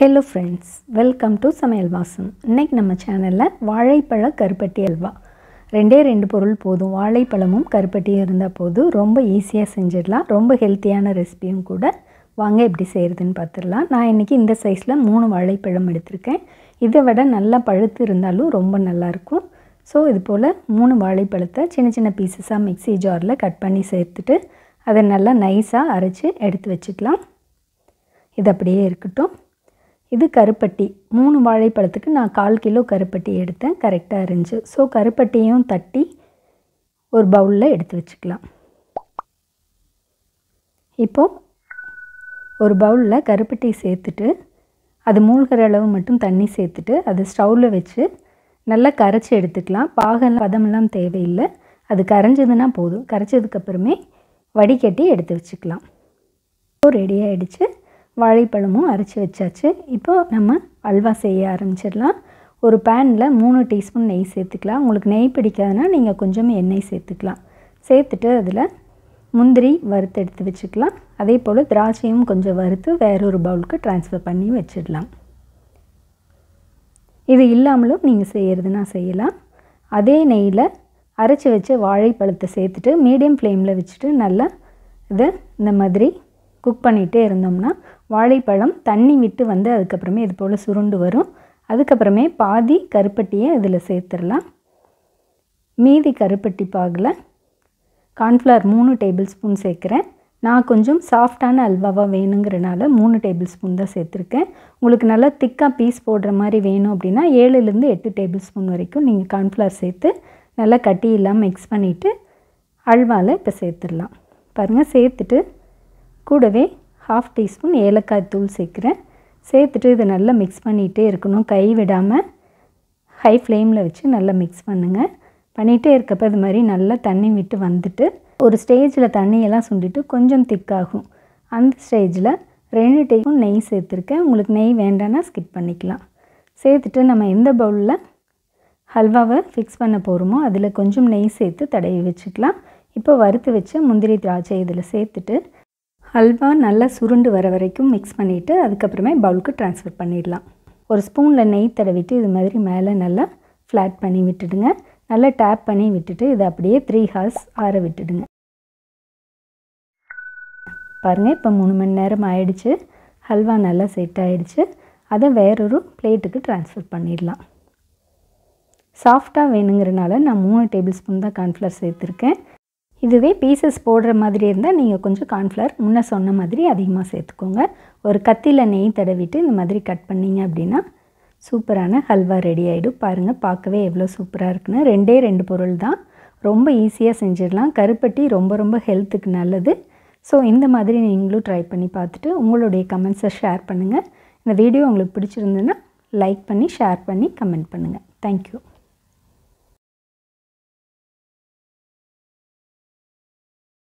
Hello friends, welcome to சமையல் வாசம். இன்னைக்கு நம்ம சேனல்ல வாழைப்பழ கருப்பட்டி அல்வா. ரெண்டு பொருள் போதும். வாழைப்பழமும் கருப்பட்டியும் இருந்தா போதும். ரொம்ப ஈஸியா செஞ்சிடலாம். ரொம்ப ஹெல்தியான ரெசிபியும் கூட. வாங்க எப்படி செய்யறதுன்னு பார்த்துடலாம். நான் இன்னைக்கு இந்த சைஸ்ல 3 வாழைப்பழம் எடுத்துர்க்கேன். இதை விட நல்லா பழுத்து இருந்தாலும் ரொம்ப நல்லா இருக்கும். சோ இது போல 3 வாழைப்பழத்தை சின்ன சின்ன பீசஸா மிக்ஸி ஜார்ல கட் பண்ணி சேர்த்துட்டு அதை நல்லா நைஸா அரைச்சு எடுத்து வச்சுக்கலாம். இது அப்படியே இருக்கட்டும். இது கருப்பட்டி 3 வாழைப்பழத்துக்கு நான் 1/4 கிலோ கருப்பட்டி எடுத்தேன். கரெக்ட்டா இருந்துச்சு. சோ கருப்பட்டியையும் தட்டி ஒரு பவுல்ல எடுத்து வச்சுக்கலாம். இப்போ ஒரு பவுல்ல கருப்பட்டி சேர்த்துட்டு அது மூழ்கிற அளவு மட்டும் தண்ணி சேர்த்துட்டு அது ஸ்டவ்ல வச்சு நல்லா கரைச்சு எடுத்துக்கலாம். பதமெல்லாம் தேவையில்லை. அது கரைஞ்சதுனா போதும். கரைச்சதுக்கு அப்புறமே வடிகட்டி எடுத்து வச்சுக்கலாம். இப்போ ரெடி ஆயிடுச்சு. வாழைப்பழமும் அரைச்சு வச்சாச்சு. இப்போ நம்ம அல்வா செய்ய ஆரம்பிச்சிடலாம். ஒரு panல 3 டீஸ்பூன் நெய் சேர்த்துக்கலாம். உங்களுக்கு நெய் பிடிக்காதுனா நீங்க கொஞ்சம் எண்ணெய் சேர்த்துக்கலாம். சேர்த்துட்டு அதுல முந்திரி வறுத்து எடுத்து வச்சுக்கலாம். அதே போல திராட்சையும் கொஞ்சம் வறுத்து வேற ஒரு பவுலுக்கு ட்ரான்ஸ்ஃபர் பண்ணி வச்சிடலாம். இது இல்லாமலும் நீங்க செய்யறதுனா செய்யலாம். அதே நெய்ல அரைச்சு வச்ச வாழைப்பழத்தை சேர்த்துட்டு மீடியம் ஃப்ளேம்ல வச்சிட்டு நல்லா இத இந்த மாதிரி குக் பண்ணிட்டே இருந்தோம்னா வாழைப்பழம் தண்ணி விட்டு வந்து அதுக்கு அப்புறமே இது போல சுருண்டு வரும். அதுக்கு அப்புறமே பாதி கருப்பட்டியை இதில சேர்த்துறலாம். மீதி கருப்பட்டி பாகுல கார்ன்ஃப்ளவர் 3 டேபிள்ஸ்பூன் சேர்க்கிறேன். நான் கொஞ்சம் சாஃப்ட்டான அல்வாவா வேணும்ங்கறனால 3 டேபிள்ஸ்பூன் தான் சேர்த்திருக்கேன். உங்களுக்கு நல்லா திக்கா பீஸ் போடுற மாதிரி வேணும் அப்படினா 7 ல இருந்து 8 டேபிள்ஸ்பூன் வரைக்கும் நீங்க கார்ன்ஃப்ளவர் சேர்த்து நல்லா கட்டி இல்லாம மிக்ஸ் பண்ணிட்டு அல்வால இப்ப சேர்த்துறலாம். பாருங்க சேர்த்துட்டு கூடவே 1/2 டீஸ்பூன் ஏலக்காய் தூள் சேர்க்கிறேன். சேர்த்துட்டு இத நல்லா மிக்ஸ் பண்ணிட்டே இருக்கணும். கை விடாம ஹை ஃப்ளேம்ல வச்சு நல்லா மிக்ஸ் பண்ணுங்க. பண்ணிட்டே இருக்கப்ப இது மாதிரி நல்லா தண்ணி விட்டு வந்துட்டு ஒரு ஸ்டேஜ்ல தண்ணி எல்லாம் சுண்டிட்டு கொஞ்சம் திக் ஆகும். அந்த ஸ்டேஜ்ல 2 டீஸ்பூன் நெய் சேர்த்திருக்கேன். உங்களுக்கு நெய் வேண்டாம்னா ஸ்கிப் பண்ணிக்கலாம். சேர்த்துட்டு நம்ம எந்த பவுல்ல ஹல்வாவை ஃபிக்ஸ் பண்ண போறோமோ அதுல கொஞ்சம் நெய் சேர்த்து தடவி வச்சுக்கலாம். இப்போ வறுத்து வச்ச முந்திரி திராட்சை இதல சேர்த்துட்டு ஹல்வா நல்லா சுருண்டு வர வரைக்கும் மிக்ஸ் பண்ணிட்டு அதுக்கு அப்புறமே பவுலுக்கு ட்ரான்ஸ்ஃபர் பண்ணிடலாம். ஒரு ஸ்பூன்ல நெய் தடவிட்டு இது மாதிரி மேலே நல்லா ஃப்ளாட் பண்ணி விட்டுடுங்க. நல்லா டேப் பண்ணி விட்டுட்டு இத அப்படியே 3 ஹார்ஸ் ஆற விட்டுடுங்க. பாருங்க இப்போ 3 மணி நேரம் ஆயிடுச்சு. ஹல்வா நல்லா செட் ஆயிடுச்சு. அதை வேறொரு பிளேட்டுக்கு ட்ரான்ஸ்ஃபர் பண்ணிடலாம். சாஃப்ட்டா வேணும்ங்கறனால நான் 3 டேபிள்ஸ்பூன் தான் கார்ன்ஃப்ளவர் சேர்த்திருக்கேன். இதுவே பீசஸ் போடுற மாதிரி இருந்தா நீங்க கொஞ்சம் கார்ன்ஃப்ளவர் முன்ன சொன்ன மாதிரி அதிகமா சேர்த்துக்கோங்க. ஒரு கத்தில நெய் தடவிட்டு இந்த மாதிரி கட் பண்ணீங்க அப்படினா சூப்பரான ஹல்வா ரெடி ஆயிடும். பாருங்க பார்க்கவே எவ்வளவு சூப்பரா இருக்குன்னு. 2 பொருள் தான். ரொம்ப ஈஸியா செஞ்சிடலாம். கருப்பட்டி ரொம்ப ஹெல்த்துக்கு நல்லது. சோ இந்த மாதிரி நீங்களும் ட்ரை பண்ணி பார்த்துட்டு உங்களுடைய கமெண்ட்ஸை ஷேர் பண்ணுங்க. இந்த வீடியோ உங்களுக்கு பிடிச்சிருந்தா லைக் பண்ணி ஷேர் பண்ணி கமெண்ட் பண்ணுங்க. Thank you.